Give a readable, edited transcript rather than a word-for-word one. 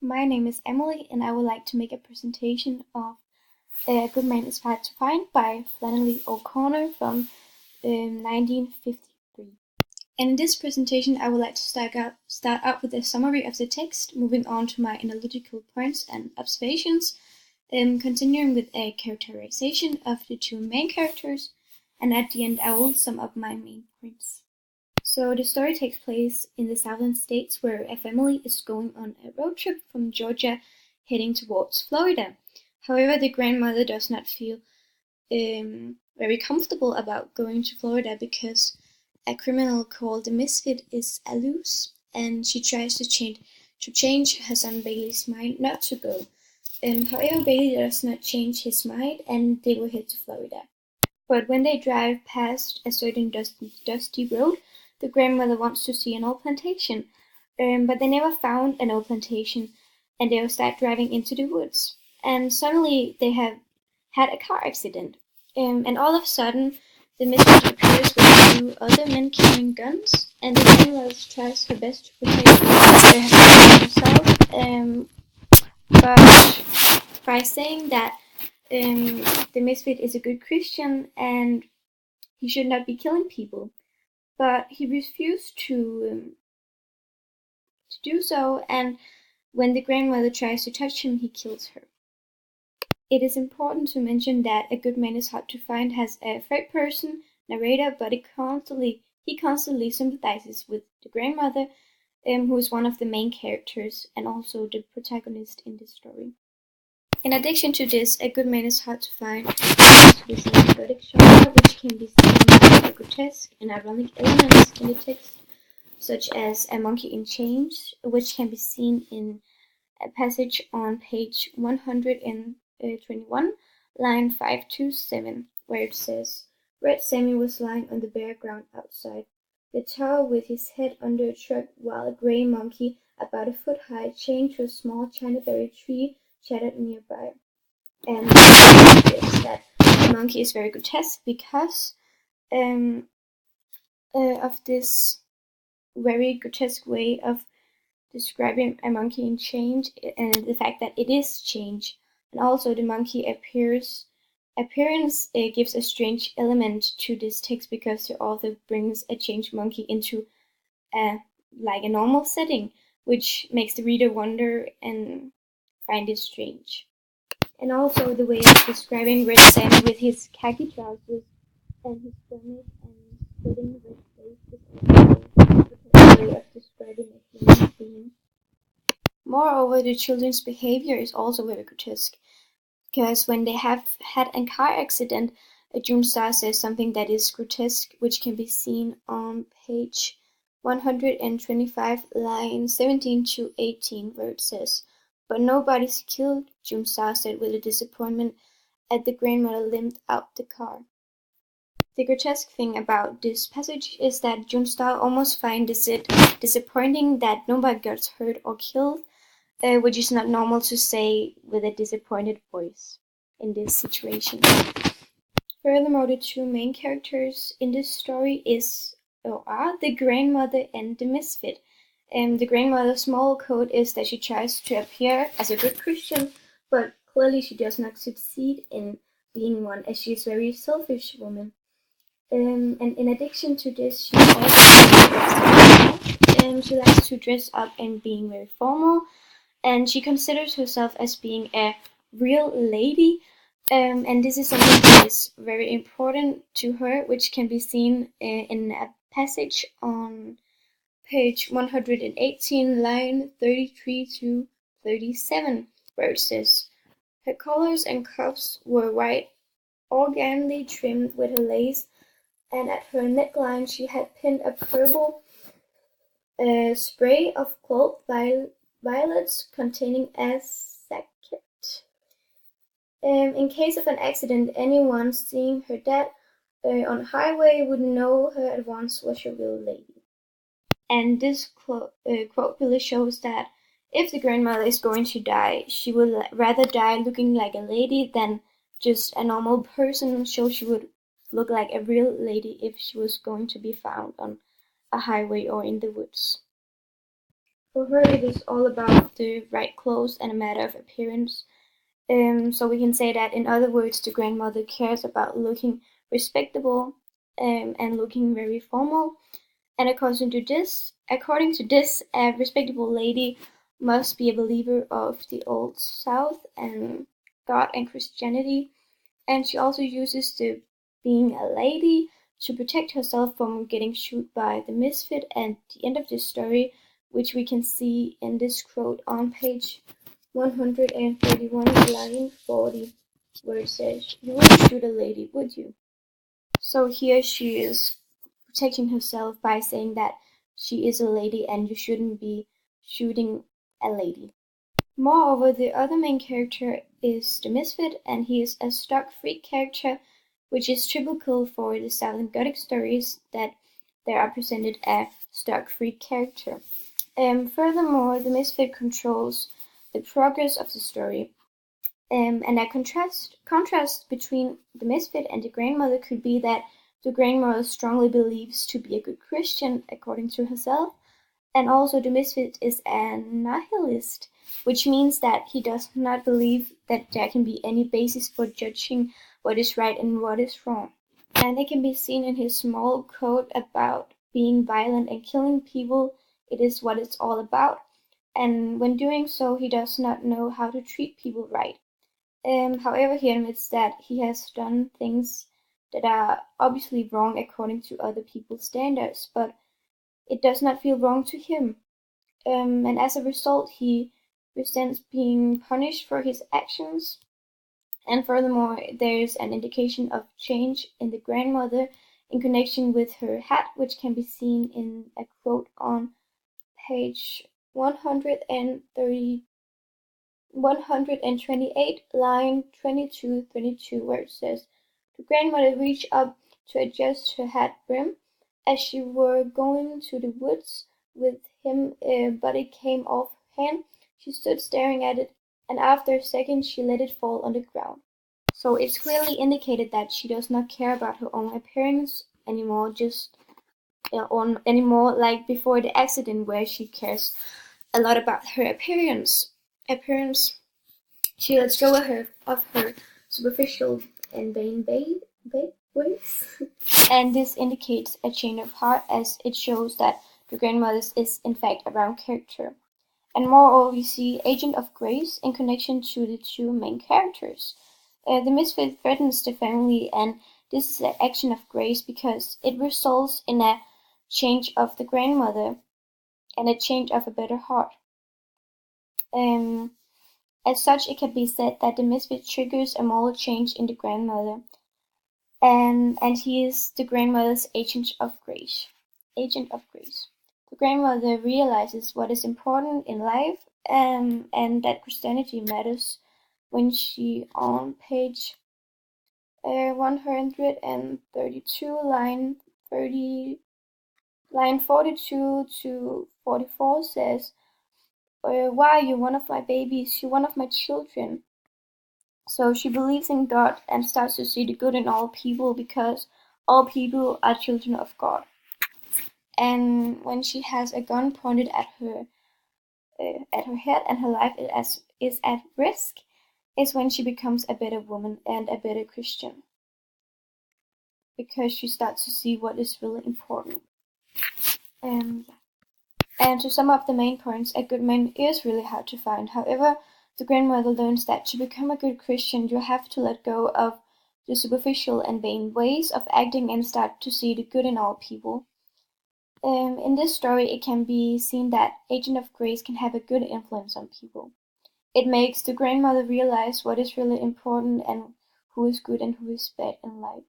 My name is Emily, and I would like to make a presentation of A Good Man is Hard to Find by Flannery O'Connor from 1953. And in this presentation, I would like to start out with a summary of the text, moving on to my analytical points and observations, continuing with a characterization of the two main characters, and at the end, I will sum up my main points. So the story takes place in the southern states where a family is going on a road trip from Georgia heading towards Florida. However, the grandmother does not feel very comfortable about going to Florida because a criminal called the Misfit is loose, and she tries to change her son Bailey's mind not to go. However, Bailey does not change his mind, and they will head to Florida. But when they drive past a certain dusty road, the grandmother wants to see an old plantation, but they never found an old plantation, and they'll start driving into the woods. And suddenly they have had a car accident, and all of a sudden the missus appears with two other men carrying guns, and the grandmother tries her best to protect herself, but by saying that the misfit is a good Christian and he should not be killing people. But he refused to do so, and when the grandmother tries to touch him, he kills her. It is important to mention that A Good Man is Hard to Find has a third-person narrator, but he constantly sympathizes with the grandmother, who is one of the main characters and also the protagonist in this story. In addition to this, A Good Man is Hard to Find is an erotic genre, which can be seen by the grotesque and ironic elements in the text, such as a monkey in chains, which can be seen in a passage on page 121, line 5 to 7, where it says, Red Sammy was lying on the bare ground outside the tower with his head under a truck, while a gray monkey, about a foot high, chained to a small chinaberry tree, chattered nearby. And that the monkey is very grotesque because of this very grotesque way of describing a monkey in change, and the fact that it is change, and also the monkey appearance gives a strange element to this text because the author brings a changed monkey into a normal setting, which makes the reader wonder and find it strange. And also the way of describing Red Sammy with his khaki trousers and his stomach and splitting red face is also a way of describing a human being. Moreover, the children's behavior is also very grotesque, because when they have had a car accident, June Star says something that is grotesque, which can be seen on page 125, line 17 to 18, where it says, But nobody's killed, June Star said with a disappointment as the grandmother limped out the car. The grotesque thing about this passage is that June Star almost finds it disappointing that nobody gets hurt or killed, which is not normal to say with a disappointed voice in this situation. Furthermore, the two main characters in this story are the grandmother and the misfit. The grandmother's moral code is that she tries to appear as a good Christian, but clearly she does not succeed in being one, as she is a very selfish woman. And in addition to this, she likes to dress up and being very formal, and she considers herself as being a real lady, and this is something that is very important to her, which can be seen in a passage on page 118, line 33 to 37, where it says, Her collars and cuffs were white, organdy trimmed with lace, and at her neckline she had pinned a purple spray of clove violets containing a sachet. In case of an accident, anyone seeing her dead on the highway would know her at once was a real lady. And this quote really shows that if the grandmother is going to die, she would rather die looking like a lady than just a normal person, so she would look like a real lady if she was going to be found on a highway or in the woods. For her, it is all about the right clothes and a matter of appearance. So we can say that, in other words, the grandmother cares about looking respectable and looking very formal. And according to this, a respectable lady must be a believer of the Old South and God and Christianity. And she also uses the being a lady to protect herself from getting shot by the misfit at the end of this story, which we can see in this quote on page 131, line 40, where it says, "You wouldn't shoot a lady, would you?" So here she is protecting herself by saying that she is a lady and you shouldn't be shooting a lady. Moreover, the other main character is the misfit, and he is a stock freak character, which is typical for the Southern Gothic stories that there are presented a stock freak character. Furthermore, the misfit controls the progress of the story. And a contrast between the misfit and the grandmother could be that the grandmother strongly believes to be a good Christian, according to herself, and also the misfit is a nihilist, which means that he does not believe that there can be any basis for judging what is right and what is wrong. And it can be seen in his small quote about being violent and killing people. It is what it's all about. And when doing so, he does not know how to treat people right. However, he admits that he has done things that are obviously wrong according to other people's standards, but it does not feel wrong to him. And as a result, he resents being punished for his actions. And furthermore, there's an indication of change in the grandmother in connection with her hat, which can be seen in a quote on page 128, line 22-32, where it says, "The grandmother reached up to adjust her hat brim as she were going to the woods with him, but it came off hand. She stood staring at it, and after a second she let it fall on the ground." So it's clearly indicated that she does not care about her own appearance anymore, anymore like before the accident, where she cares a lot about her appearance. She lets go of her superficial and vain ways. And this indicates a change of heart, as it shows that the grandmother is in fact a round character. And moreover, we see agent of grace in connection to the two main characters. The misfit threatens the family, and this is an action of grace because it results in a change of the grandmother and a change of a better heart. As such, it can be said that the misfit triggers a moral change in the grandmother, and he is the grandmother's agent of grace. The grandmother realizes what is important in life, and that Christianity matters when she, on page 132, line 42 to 44 says, "Why are you one of my babies? You're one of my children." So she believes in God and starts to see the good in all people because all people are children of God. And when she has a gun pointed at her head and her life is at risk, is when she becomes a better woman and a better Christian, because she starts to see what is really important. And to sum up the main points, a good man is really hard to find. However, the grandmother learns that to become a good Christian, you have to let go of the superficial and vain ways of acting and start to see the good in all people. In this story, it can be seen that Agent of Grace can have a good influence on people. It makes the grandmother realize what is really important and who is good and who is bad in life.